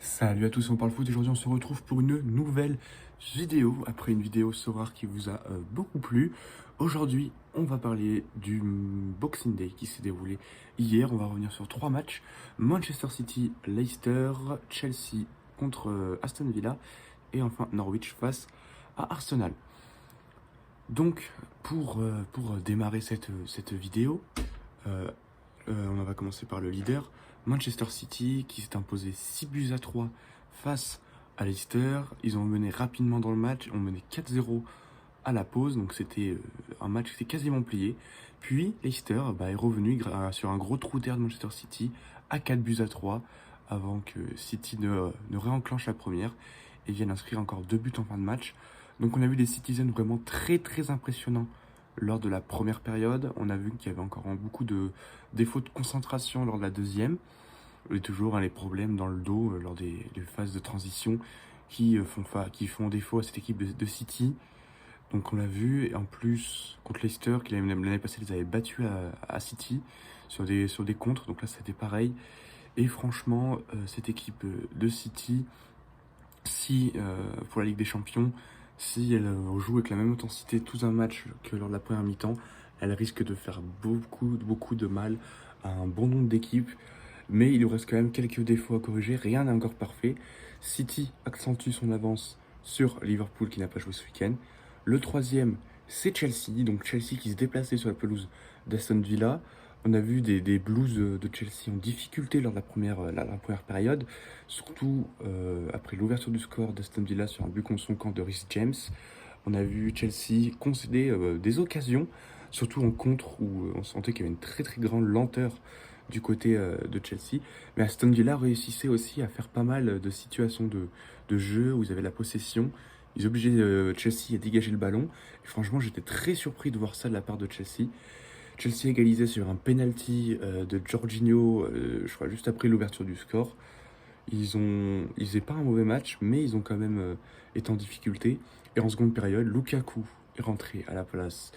Salut à tous, on parle foot. Aujourd'hui on se retrouve pour une nouvelle vidéo, après une vidéo Sorare qui vous a beaucoup plu. Aujourd'hui on va parler du Boxing Day qui s'est déroulé hier. On va revenir sur 3 matchs: Manchester City, Leicester, Chelsea contre Aston Villa et enfin Norwich face à Arsenal. Donc pour démarrer cette vidéo, euh, on va commencer par le leader, Manchester City, qui s'est imposé 6 buts à 3 face à Leicester. Ils ont mené rapidement dans le match, ont mené 4-0 à la pause, donc c'était un match qui s'est quasiment plié. Puis Leicester est revenu sur un gros trou d'air de Manchester City à 4 buts à 3 avant que City ne réenclenche la première et vienne inscrire encore 2 buts en fin de match. Donc on a vu des Citizens vraiment très très impressionnants lors de la première période. On a vu qu'il y avait encore beaucoup de défauts de concentration lors de la deuxième. Et toujours les problèmes dans le dos lors des phases de transition qui font défaut à cette équipe de City. Donc on l'a vu, et en plus contre Leicester, qui l'année passée les avait battus à City sur des contres, donc là c'était pareil. Et franchement, cette équipe de City, si pour la Ligue des Champions, si elle joue avec la même intensité tout un match que lors de la première mi-temps, elle risque de faire beaucoup de mal à un bon nombre d'équipes. Mais il lui reste quand même quelques défauts à corriger, rien n'est encore parfait. City accentue son avance sur Liverpool qui n'a pas joué ce week-end. Le troisième, c'est Chelsea, donc Chelsea qui se déplaçait sur la pelouse d'Aston Villa. On a vu des Blues de Chelsea en difficulté lors de la première période, surtout après l'ouverture du score d'Aston Villa sur un but contre son camp de Reece James. On a vu Chelsea concéder des occasions, surtout en contre où on sentait qu'il y avait une très très grande lenteur du côté de Chelsea. Mais Aston Villa réussissait aussi à faire pas mal de situations de jeu où ils avaient la possession. Ils obligeaient Chelsea à dégager le ballon. Et franchement, j'étais très surpris de voir ça de la part de Chelsea. Chelsea égalisait sur un penalty de Jorginho, je crois juste après l'ouverture du score. Ils faisaient pas un mauvais match, mais ils ont quand même été en difficulté. Et en seconde période, Lukaku est rentré à la place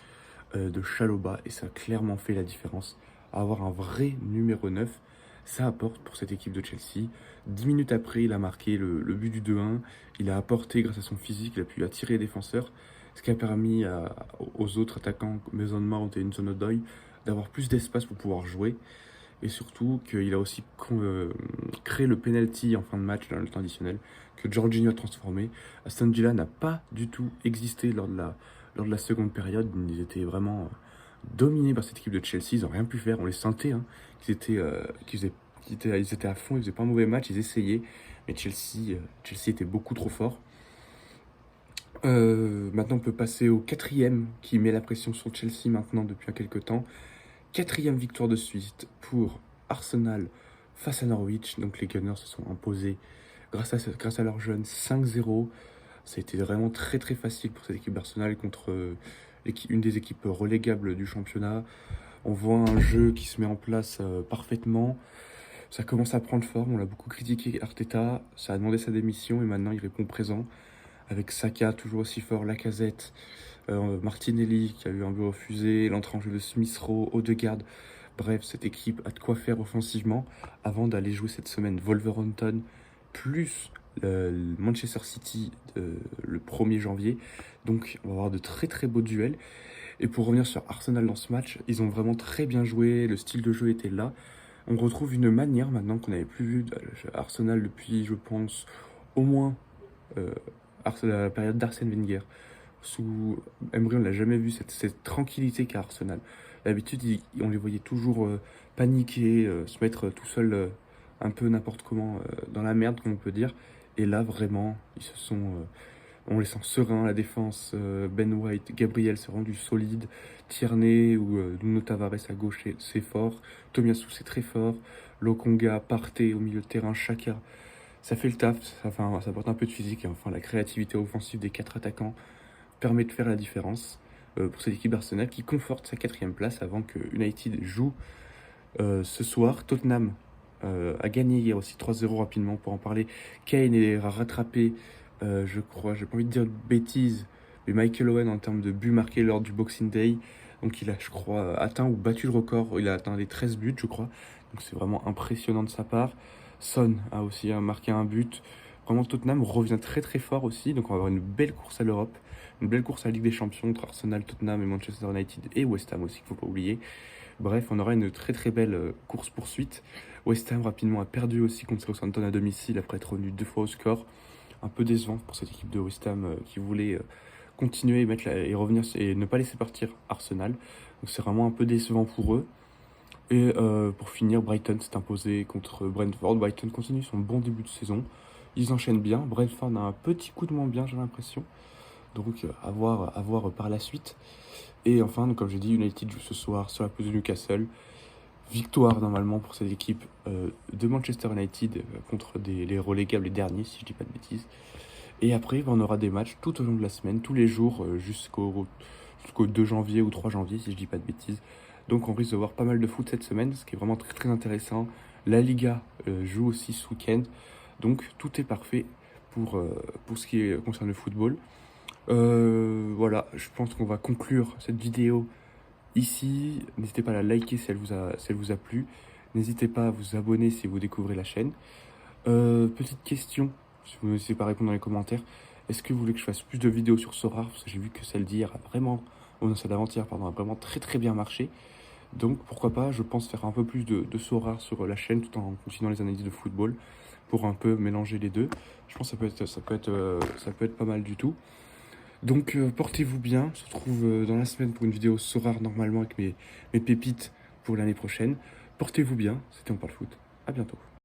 de Chalobah et ça a clairement fait la différence. Avoir un vrai numéro 9, ça apporte pour cette équipe de Chelsea. 10 minutes après, il a marqué le but du 2-1. Il a apporté, grâce à son physique, il a pu attirer les défenseurs, ce qui a permis aux autres attaquants, Mason Mount et Hudson Odoi, d'avoir plus d'espace pour pouvoir jouer. Et surtout qu'il a aussi créé le penalty en fin de match dans le temps additionnel que Jorginho a transformé. Aston Villa n'a pas du tout existé lors de la seconde période. Ils étaient vraiment dominés par cette équipe de Chelsea. Ils n'ont rien pu faire. On les sentait ils étaient à fond. Ils faisaient pas un mauvais match. Ils essayaient. Mais Chelsea était beaucoup trop fort. Maintenant, on peut passer au quatrième qui met la pression sur Chelsea maintenant depuis quelques temps. Quatrième victoire de suite pour Arsenal face à Norwich. Donc les Gunners se sont imposés grâce à leurs jeunes 5-0. Ça a été vraiment très très facile pour cette équipe d'Arsenal contre une des équipes relégables du championnat. On voit un jeu qui se met en place parfaitement. Ça commence à prendre forme. On l'a beaucoup critiqué, Arteta. Ça a demandé sa démission et maintenant il répond présent. Avec Saka toujours aussi fort, Lacazette, Martinelli qui a eu un but refusé, l'entrée en jeu de Smith Rowe, Odegaard. Bref, cette équipe a de quoi faire offensivement avant d'aller jouer cette semaine Wolverhampton plus Manchester City le 1er janvier. Donc on va avoir de très très beaux duels. Et pour revenir sur Arsenal dans ce match, ils ont vraiment très bien joué, le style de jeu était là. On retrouve une manière maintenant qu'on n'avait plus vu Arsenal depuis, je pense, au moins la période d'Arsène Wenger. Sous Emery, on n'a jamais vu cette tranquillité qu'a Arsenal. D'habitude, on les voyait toujours paniquer, se mettre tout seul un peu n'importe comment dans la merde, comme on peut dire. Et là, vraiment, on les sent sereins, la défense. Ben White, Gabriel s'est rendu solide. Tierney ou Nuno Tavares à gauche, c'est fort. Tomiyasu, c'est très fort. Lokonga, Partey au milieu de terrain, Chaka. Ça fait le taf, ça apporte un peu de physique et enfin la créativité offensive des 4 attaquants permet de faire la différence pour cette équipe d'Arsenal qui conforte sa 4e place avant que United joue ce soir. Tottenham a gagné hier aussi 3-0 rapidement pour en parler. Kane est rattrapé, je crois, j'ai pas envie de dire de bêtises, mais Michael Owen en termes de buts marqués lors du Boxing Day. Donc il a, je crois, atteint ou battu le record. Il a atteint les 13 buts, je crois. Donc c'est vraiment impressionnant de sa part. Son a aussi marqué un but. Vraiment, Tottenham revient très très fort aussi. Donc, on va avoir une belle course à l'Europe, une belle course à la Ligue des Champions entre Arsenal, Tottenham et Manchester United et West Ham aussi, qu'il ne faut pas oublier. Bref, on aura une très très belle course-poursuite. West Ham rapidement a perdu aussi contre Southampton à domicile après être revenu 2 fois au score. Un peu décevant pour cette équipe de West Ham qui voulait continuer et revenir et ne pas laisser partir Arsenal. Donc c'est vraiment un peu décevant pour eux. Et pour finir, Brighton s'est imposé contre Brentford. Brighton continue son bon début de saison. Ils enchaînent bien. Brentford a un petit coup de moins bien, j'ai l'impression. Donc à voir par la suite. Et enfin, donc, comme j'ai dit, United joue ce soir sur la pelouse de Newcastle. Victoire normalement pour cette équipe de Manchester United contre les relégables, les derniers, si je dis pas de bêtises. Et après, on aura des matchs tout au long de la semaine, tous les jours, jusqu'au 2 janvier ou 3 janvier, si je dis pas de bêtises. Donc on risque de voir pas mal de foot cette semaine, ce qui est vraiment très très intéressant. La Liga joue aussi ce week-end, donc tout est parfait pour ce qui concerne le football. Voilà, je pense qu'on va conclure cette vidéo ici. N'hésitez pas à la liker si elle vous a plu. N'hésitez pas à vous abonner si vous découvrez la chaîne. Petite question, si vous n'hésitez pas à répondre dans les commentaires. Est-ce que vous voulez que je fasse plus de vidéos sur Sorare? Parce que j'ai vu que celle d'hier a vraiment, oh non, celle d'avant-hier, pardon, a vraiment très très bien marché. Donc pourquoi pas, je pense faire un peu plus de Sorare sur la chaîne tout en continuant les analyses de football pour un peu mélanger les deux. Je pense que ça peut être pas mal du tout. Donc portez-vous bien, on se retrouve dans la semaine pour une vidéo Sorare normalement avec mes pépites pour l'année prochaine. Portez-vous bien, c'était On parle foot, à bientôt.